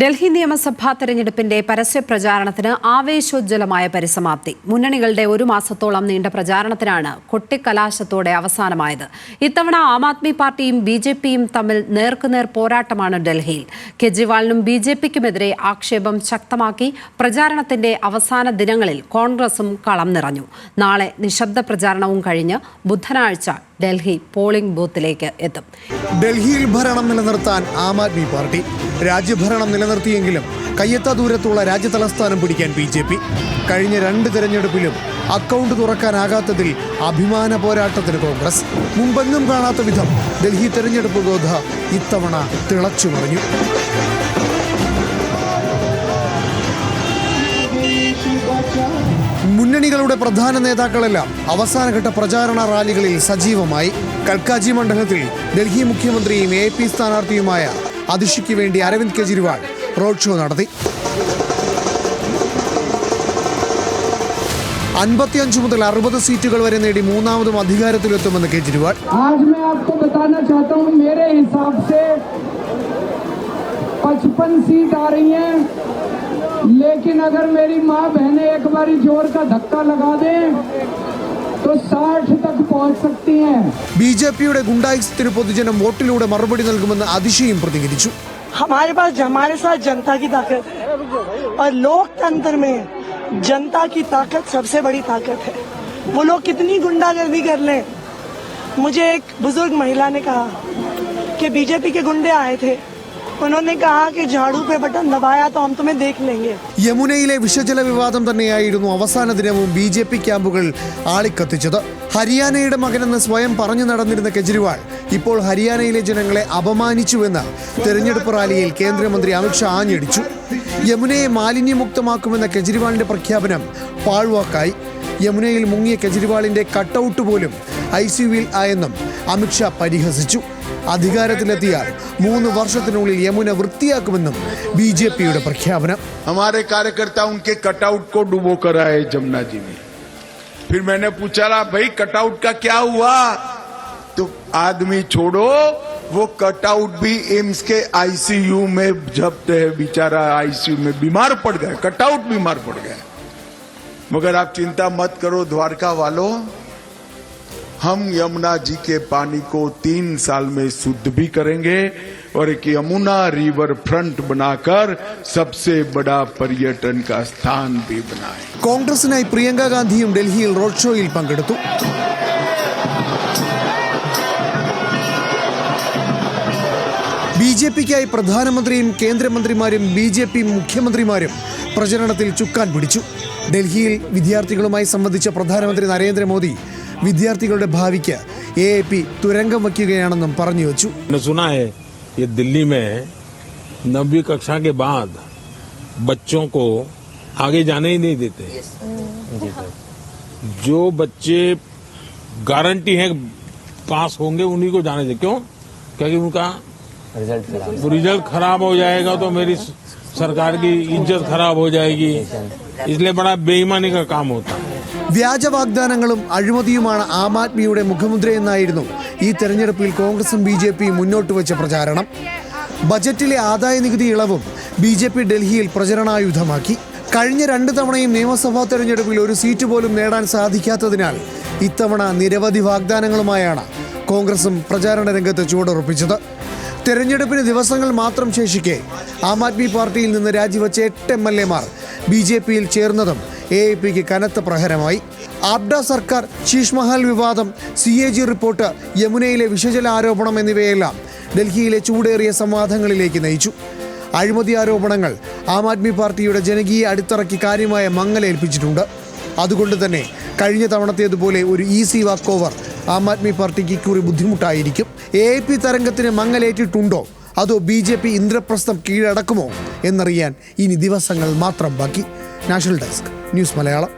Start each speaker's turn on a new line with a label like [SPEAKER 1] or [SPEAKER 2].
[SPEAKER 1] ഡൽഹി നിയമസഭാ തെരഞ്ഞെടുപ്പിന്റെ പരസ്യ പ്രചാരണത്തിന് ആവേശോജ്വലമായ പരിസമാപ്തി. മുന്നണികളുടെ ഒരു മാസത്തോളം നീണ്ട പ്രചാരണത്തിനാണ് കൊട്ടിക്കലാശത്തോടെ അവസാനമായത്. ഇത്തവണ ആം ആദ്മി പാർട്ടിയും ബിജെപിയും തമ്മിൽ നേർക്കുനേർ പോരാട്ടമാണ് ഡൽഹിയിൽ. കെജ്രിവാളിനും ബിജെപിക്കുമെതിരെ ആക്ഷേപം ശക്തമാക്കി പ്രചാരണത്തിന്റെ അവസാന ദിനങ്ങളിൽ കോൺഗ്രസും കളം നിറഞ്ഞു. നാളെ നിശബ്ദ പ്രചാരണവും കഴിഞ്ഞ് ബുധനാഴ്ച ഡൽഹി പോളിംഗ് ബൂത്തിലേക്ക് എത്തും.
[SPEAKER 2] ഡൽഹിയിൽ ഭരണം നിലനിർത്താൻ ആം ആദ്മി പാർട്ടി, രാജ്യഭരണം നിലനിർത്തിയെങ്കിലും കയ്യെത്താ ദൂരത്തുള്ള രാജ്യതലസ്ഥാനം പിടിക്കാൻ ബിജെപി. കഴിഞ്ഞ 2 തെരഞ്ഞെടുപ്പിലും അക്കൗണ്ട് തുറക്കാനാകാത്തതിൽ അഭിമാന പോരാട്ടത്തിന് കോൺഗ്രസ്. മുമ്പെങ്ങും കാണാത്ത വിധം ഡൽഹി തെരഞ്ഞെടുപ്പ് ഗോധ ഇത്തവണ തിളച്ചു മറിഞ്ഞു. മുന്നണികളുടെ പ്രധാന നേതാക്കളെല്ലാം അവസാനഘട്ട പ്രചാരണ റാലികളിൽ സജീവമായി. കൽക്കാജി മണ്ഡലത്തിൽ ഡൽഹി മുഖ്യമന്ത്രിയും AP സ്ഥാനാർത്ഥിയുമായ അതിഷിക്ക് വേണ്ടി അരവിന്ദ് കെജ്രിവാൾ റോഡ് ഷോ നടത്തി. 55 മുതൽ 60 സീറ്റുകൾ വരെ നേടി മൂന്നാമതും അധികാരത്തിലെത്തുമെന്ന് കെജ്രിവാൾ.
[SPEAKER 3] 55 सीट आ रही हैं, लेकिन अगर मेरी माँ बहनें एक बारी जोर का धक्का लगा दें तो 60 तक पहुंच सकती हैं.
[SPEAKER 2] ബിജെപിയുടെ ഗുണ്ടായിസത്തിന് പൊതുജനം വോട്ടിലൂടെ മറുപടി നൽകുമെന്ന് അതിഷിയും പ്രതികരിച്ചു.
[SPEAKER 4] हमारे साथ जनता की ताकत है और लोकतंत्र में जनता की ताकत सबसे बड़ी ताकत है. वो लोग कितनी गुंडागर्दी कर लें. मुझे एक बुजुर्ग महिला ने कहा कि बीजेपी के गुंडे आए थे, उन्होंने कहा कि झाड़ू पे बटन दबाया तो हम तुम्हें देख लेंगे.
[SPEAKER 2] യമുനയിലെ വിഷജല വിവാദം തന്നെയായിരുന്നു അവസാന ദിനവും ബിജെപി ക്യാമ്പുകൾ ആളിക്കത്തിച്ചത്. ഹരിയാനയുടെ മകനെന്ന് സ്വയം പറഞ്ഞു നടന്നിരുന്ന കെജ്രിവാൾ ഇപ്പോൾ ഹരിയാനയിലെ ജനങ്ങളെ അപമാനിച്ചുവെന്ന് തെരഞ്ഞെടുപ്പ് റാലിയിൽ കേന്ദ്രമന്ത്രി അമിത്ഷാ ആഞ്ഞടിച്ചു. യമുനയെ മാലിന്യമുക്തമാക്കുമെന്ന കെജ്രിവാളിന്റെ പ്രഖ്യാപനം പാഴ്വാക്കായി. യമുനയിൽ മുങ്ങിയ കെജ്രിവാളിന്റെ കട്ടൌട്ട് പോലും ICUവിൽ ആയെന്നും അമിത്ഷാ പരിഹസിച്ചു. അധികാരത്തിലെത്തിയാൽ 3 വർഷത്തിനുള്ളിൽ യമുന വൃത്തിയാക്കുമെന്നും ബിജെപിയുടെ പ്രഖ്യാപനം.
[SPEAKER 5] हमारे कार्यकर्ता उनके कटआउट को डुबो कर आए जमुना जी में. फिर मैंने पूछा भाई कटआउट का क्या हुआ? तो आदमी छोड़ो, वो कटआउट भी एम्स के ICU में जब्त है. बेचारा ICU में बीमार पड़ गया, कटआउट बीमार पड़ गया. मगर आप चिंता मत करो द्वारका वालों, हम यमुना जी के पानी को 3 साल में शुद्ध भी करेंगे और एक यमुना रिवर फ्रंट बनाकर सबसे बड़ा पर्यटन का स्थान भी बनाए.
[SPEAKER 2] കോൺഗ്രസിനായി പ്രിയങ്ക ഗാന്ധിയും ഡൽഹിയിൽ റോഡ് ഷോയിൽ പങ്കെടുത്തു. ബിജെപിക്കായി പ്രധാനമന്ത്രിയും കേന്ദ്രമന്ത്രിമാരും BJP മുഖ്യമന്ത്രിമാരും പ്രചരണത്തിൽ ചുക്കാൻ പിടിച്ചു. ഡൽഹിയിൽ വിദ്യാർത്ഥികളുമായി സംവദിച്ച പ്രധാനമന്ത്രി നരേന്ദ്രമോദി വിദ്യാർത്ഥികളുടെ ഭാവിക്ക് AAP തുരങ്കം വയ്ക്കുകയാണെന്നും പറഞ്ഞു വെച്ചു.
[SPEAKER 6] सुना है ये दिल्ली में 9वीं कक्षा के बाद बच्चों को आगे जाने ही नहीं देते. जो बच्चे गारंटी है पास होंगे उन्हीं को जाने दे. क्यों? क्योंकि उनका रिजल्ट खराब हो जाएगा तो मेरी सरकार की इज्जत खराब हो जाएगी. इसलिए बड़ा बेईमानी का काम होता है.
[SPEAKER 2] വ്യാജ വാഗ്ദാനങ്ങളും അഴിമതിയുമാണ് ആം ആദ്മിയുടെ മുഖമുദ്രയെന്നായിരുന്നു ഈ തെരഞ്ഞെടുപ്പിൽ കോൺഗ്രസും BJPയും മുന്നോട്ട് വെച്ച പ്രചാരണം. ബജറ്റിലെ ആദായ നികുതി ഇളവും BJP ഡൽഹിയിൽ പ്രചരണായുധമാക്കി. കഴിഞ്ഞ 2 തവണയും നിയമസഭാ തെരഞ്ഞെടുപ്പിൽ ഒരു സീറ്റ് പോലും നേടാൻ സാധിക്കാത്തതിനാൽ ഇത്തവണ നിരവധി വാഗ്ദാനങ്ങളുമായാണ് കോൺഗ്രസും പ്രചാരണ രംഗത്ത് ചുവടുറപ്പിച്ചത്. തെരഞ്ഞെടുപ്പിന് ദിവസങ്ങൾ മാത്രം ശേഷിക്കെ ആം ആദ്മി പാർട്ടിയിൽ നിന്ന് രാജിവെച്ച 8 MLAമാർ BJPയിൽ ചേർന്നതും AAPക്ക് കനത്ത പ്രഹരമായി. ആബ്ഡ സർക്കാർ, ശീഷ് മഹൽ വിവാദം, CAG റിപ്പോർട്ട്, യമുനയിലെ വിഷജല ആരോപണം എന്നിവയെല്ലാം ഡൽഹിയിലെ ചൂടേറിയ സംവാദങ്ങളിലേക്ക് നയിച്ചു. അഴിമതി ആരോപണങ്ങൾ ആം ആദ്മി പാർട്ടിയുടെ ജനകീയ അടിത്തറയ്ക്ക് കാര്യമായ മങ്ങലേൽപ്പിച്ചിട്ടുണ്ട്. അതുകൊണ്ട് തന്നെ കഴിഞ്ഞ തവണത്തേതുപോലെ ഒരു easy walk over Aam Aadmi പാർട്ടിക്ക് ഇക്കുറി ബുദ്ധിമുട്ടായിരിക്കും. AAP തരംഗത്തിന് മങ്ങലേറ്റിട്ടുണ്ടോ അതോ BJP ഇന്ദ്രപ്രസ്ഥം കീഴടക്കുമോ എന്നറിയാൻ ഇനി ദിവസങ്ങൾ മാത്രം ബാക്കി. National desk, news Malayalam.